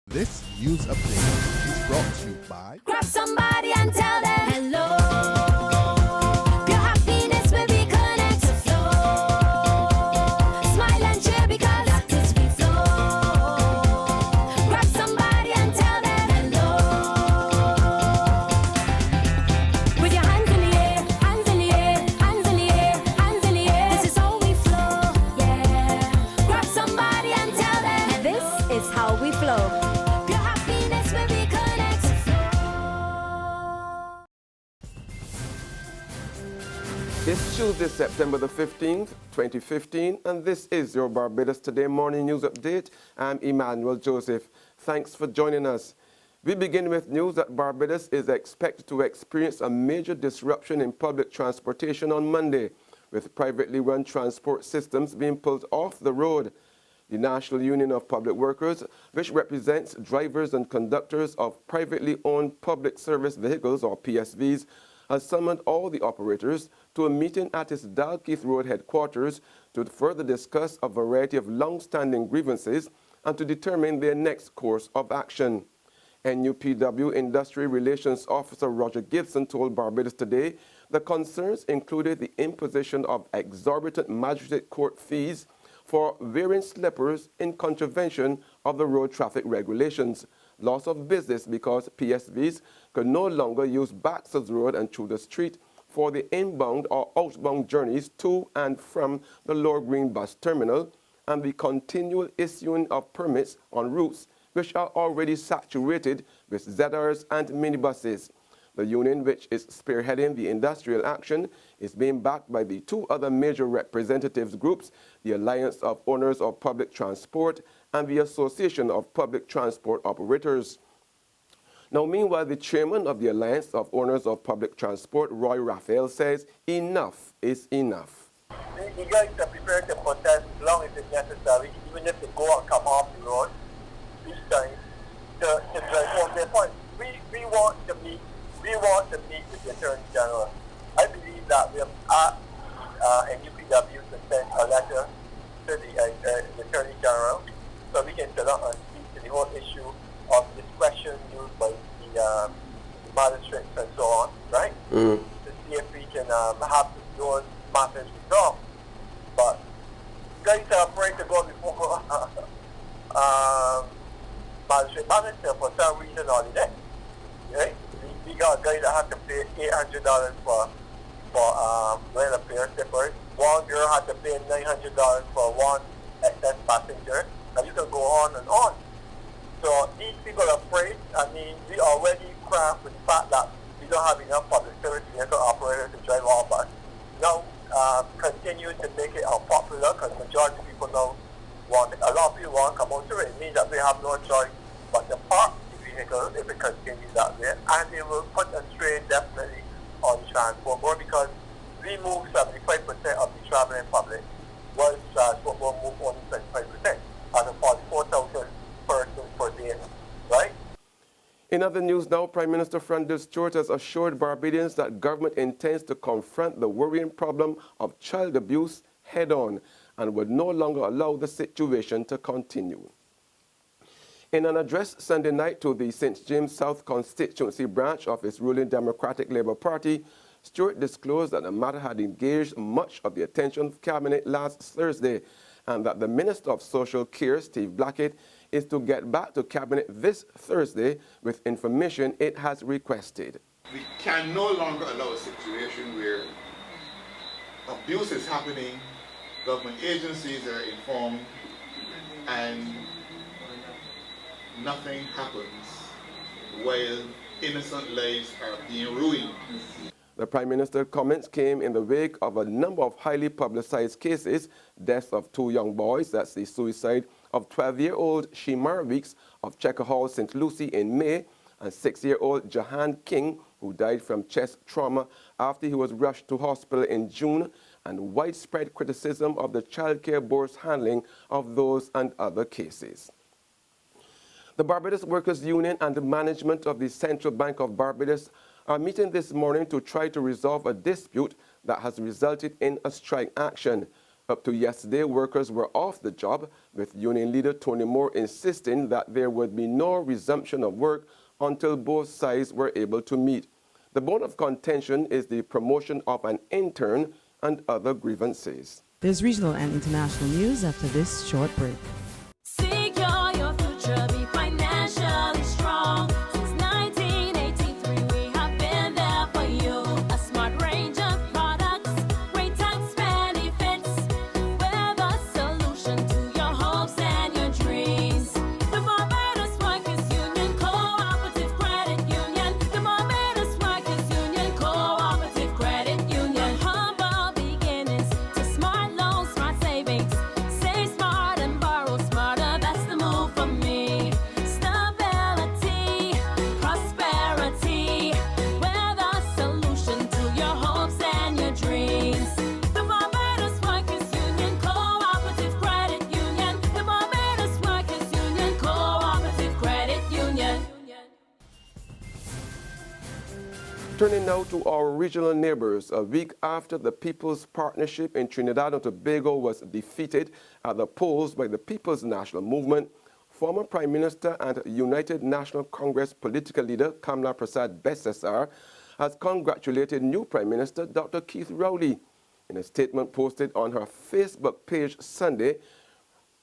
This news update is brought to you by Grab somebody and tell them hello. Your happiness will be connect to flow. Smile and cheer because that is we flow. Grab somebody and tell them hello. With your hands in the air, hands in the air, hands in the air, hands in the air. This is how we flow, yeah. Grab somebody and tell them this is how we flow. It's Tuesday, September the 15th, 2015, and this is your Barbados Today morning news update. I'm Emmanuel Joseph. Thanks for joining us. We begin with news that Barbados is expected to experience a major disruption in public transportation on Monday, with privately run transport systems being pulled off the road. The National Union of Public Workers, which represents drivers and conductors of privately owned public service vehicles, or PSVs, has summoned all the operators to a meeting at its Dalkeith Road headquarters to further discuss a variety of long-standing grievances and to determine their next course of action. NUPW Industry Relations Officer Roger Gibson told Barbados Today the concerns included the imposition of exorbitant magistrate court fees for wearing slippers in contravention of the road traffic regulations, loss of business because PSVs could no longer use Baxter's Road and through the street for the inbound or outbound journeys to and from the Lower Green bus terminal, and the continual issuing of permits on routes which are already saturated with ZRs and minibuses. The union, which is spearheading the industrial action, is being backed by the two other major representatives groups, the Alliance of Owners of Public Transport and the Association of Public Transport Operators. Now, meanwhile, the chairman of the Alliance of Owners of Public Transport, Roy Raphael, says enough is enough. The guys are prepared to protest as long as it's necessary, even if they go and come off the road each time to drive home their point. We want to meet with the Attorney General. I believe that we have asked NUPW to send a letter to the Attorney General so we can sit down and speak to the whole issue of discretion used by the magistrates and so on, right? To see if we can have those matters resolved. But guys are afraid to go before magistrate manager for some reason or the next, right? We got guys that have to pay $800 for wearing a pair of slippers. One girl had to pay $900 for one excess passenger, and you can go on and on. So these people are afraid. I mean, we already cramped with the fact that we don't have enough public service vehicle operators to drive all bus. Now, continue to make it unpopular because majority of people now a lot of people want to come out to it. It means that we have no choice but to park the vehicle if it continues that way, and it will put a strain definitely on the transport board because we move 75% of the traveling public, while transport board move only 25%, out of 44,000 persons per day, right? In other news now, Prime Minister Freundel Stuart has assured Barbadians that government intends to confront the worrying problem of child abuse head-on and would no longer allow the situation to continue. In an address Sunday night to the St. James South constituency branch of his ruling Democratic Labour Party, Stuart disclosed that the matter had engaged much of the attention of Cabinet last Thursday and that the Minister of Social Care, Steve Blackett, is to get back to Cabinet this Thursday with information it has requested. We can no longer allow a situation where abuse is happening, government agencies are informed, and nothing happens while innocent lives are being ruined. The Prime Minister's comments came in the wake of a number of highly publicized cases, deaths of two young boys, that's the suicide of 12-year-old Shemar Weeks of Checker Hall, St. Lucie in May, and 6-year-old Jahan King, who died from chest trauma after he was rushed to hospital in June, and widespread criticism of the Child Care Board's handling of those and other cases. The Barbados Workers' Union and the management of the Central Bank of Barbados are meeting this morning to try to resolve a dispute that has resulted in a strike action. Up to yesterday, workers were off the job, with union leader Tony Moore insisting that there would be no resumption of work until both sides were able to meet. The bone of contention is the promotion of an intern and other grievances. There's regional and international news after this short break. Secure your future, be financially strong. Since 1983, we have been there for you. A smart range of products, great tax benefits. We're the solution to your hopes and your dreams. The Barbados Workers Union Cooperative Credit Union. The Barbados Workers Union Cooperative Credit Union. Humble beginnings to smart loans, smart savings. Save smart and borrow smarter, that's the move for me. Stability, prosperity, we're the solution to your hopes and your dreams. The Barbados Workers Union Cooperative Credit Union. The Barbados Workers Union Cooperative Credit Union. Turning now to our regional neighbors, a week after the People's Partnership in Trinidad and Tobago was defeated at the polls by the People's National Movement, former Prime Minister and United National Congress political leader Kamla Persad-Besessar has congratulated new Prime Minister Dr. Keith Rowley. In a statement posted on her Facebook page Sunday,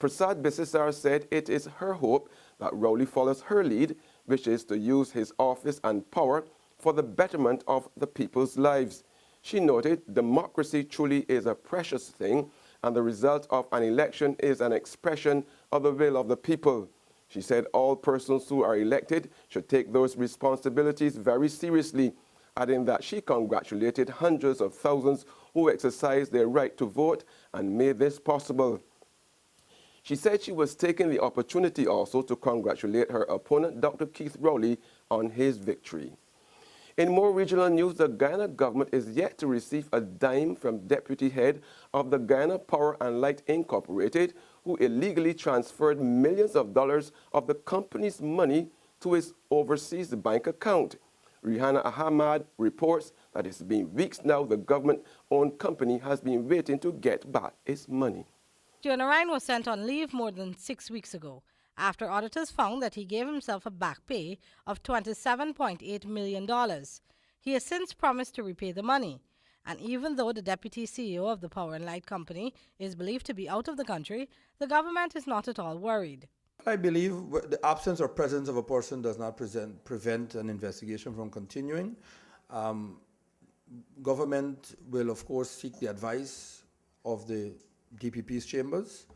Persad-Besessar said it is her hope that Rowley follows her lead, which is to use his office and power for the betterment of the people's lives. She noted democracy truly is a precious thing, and the result of an election is an expression of the will of the people. She said all persons who are elected should take those responsibilities very seriously, adding that she congratulated hundreds of thousands who exercised their right to vote and made this possible. She said she was taking the opportunity also to congratulate her opponent, Dr. Keith Rowley, on his victory. In more regional news, the Guyana government is yet to receive a dime from deputy head of the Guyana Power and Light Incorporated, who illegally transferred millions of dollars of the company's money to his overseas bank account. Rihanna Ahmad reports that it's been weeks now the government-owned company has been waiting to get back its money. Ryan was sent on leave more than 6 weeks ago, after auditors found that he gave himself a back pay of $27.8 million. He has since promised to repay the money. And even though the deputy CEO of the Power and Light Company is believed to be out of the country, the government is not at all worried. I believe the absence or presence of a person does not prevent an investigation from continuing. Government will, of course, seek the advice of the DPP's chambers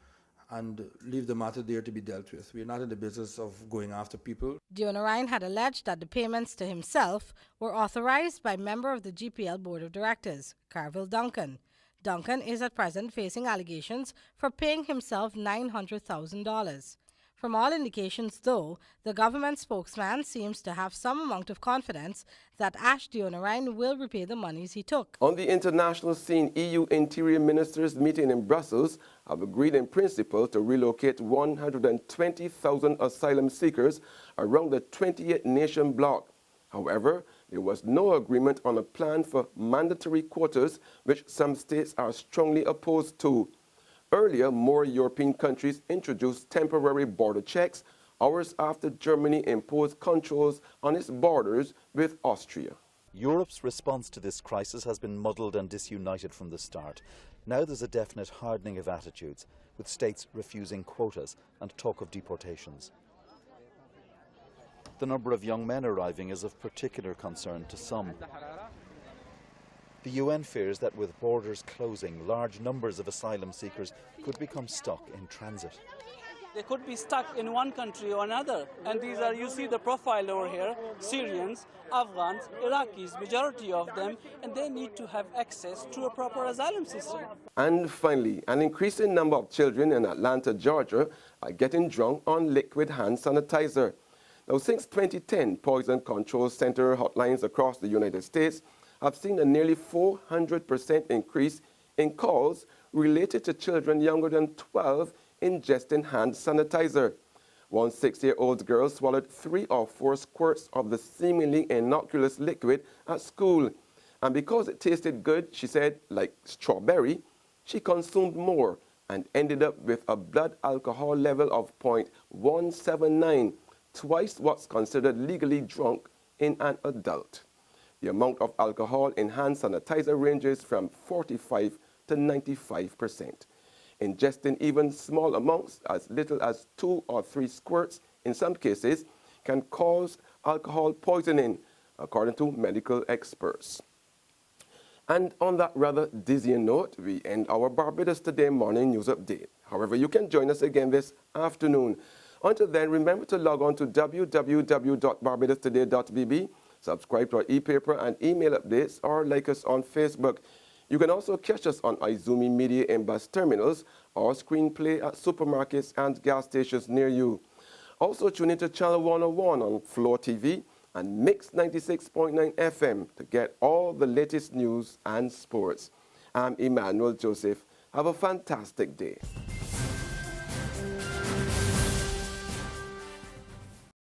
and leave the matter there to be dealt with. We're not in the business of going after people. Ryan had alleged that the payments to himself were authorized by member of the GPL Board of Directors, Carville Duncan. Duncan is at present facing allegations for paying himself $900,000. From all indications, though, the government spokesman seems to have some amount of confidence that Ash Ryan will repay the monies he took. On the international scene, EU interior ministers meeting in Brussels have agreed in principle to relocate 120,000 asylum seekers around the 28-nation bloc. However, there was no agreement on a plan for mandatory quotas, which some states are strongly opposed to. Earlier, more European countries introduced temporary border checks hours after Germany imposed controls on its borders with Austria. Europe's response to this crisis has been muddled and disunited from the start. Now there's a definite hardening of attitudes, with states refusing quotas and talk of deportations. The number of young men arriving is of particular concern to some. The UN fears that with borders closing, large numbers of asylum seekers could become stuck in transit. They could be stuck in one country or another. And these are, you see the profile over here, Syrians, Afghans, Iraqis, majority of them, and they need to have access to a proper asylum system. And finally, an increasing number of children in Atlanta, Georgia are getting drunk on liquid hand sanitizer. Now, since 2010, Poison Control Center hotlines across the United States have seen a nearly 400% increase in calls related to children younger than 12 ingesting hand sanitizer. One 6-year-old girl swallowed 3 or 4 squirts of the seemingly innocuous liquid at school. And because it tasted good, she said, like strawberry, she consumed more and ended up with a blood alcohol level of 0.179, twice what's considered legally drunk in an adult. The amount of alcohol in hand sanitizer ranges from 45 to 95%. Ingesting even small amounts, as little as 2 or 3 squirts in some cases, can cause alcohol poisoning, according to medical experts. And on that rather dizzying note, we end our Barbados Today morning news update. However, you can join us again this afternoon. Until then, remember to log on to www.barbadostoday.bb, subscribe to our e-paper and email updates, or like us on Facebook. You can also catch us on Izumi Media in bus terminals or screenplay at supermarkets and gas stations near you. Also tune into Channel 101 on Floor TV and Mix 96.9 FM to get all the latest news and sports. I'm Emmanuel Joseph. Have a fantastic day.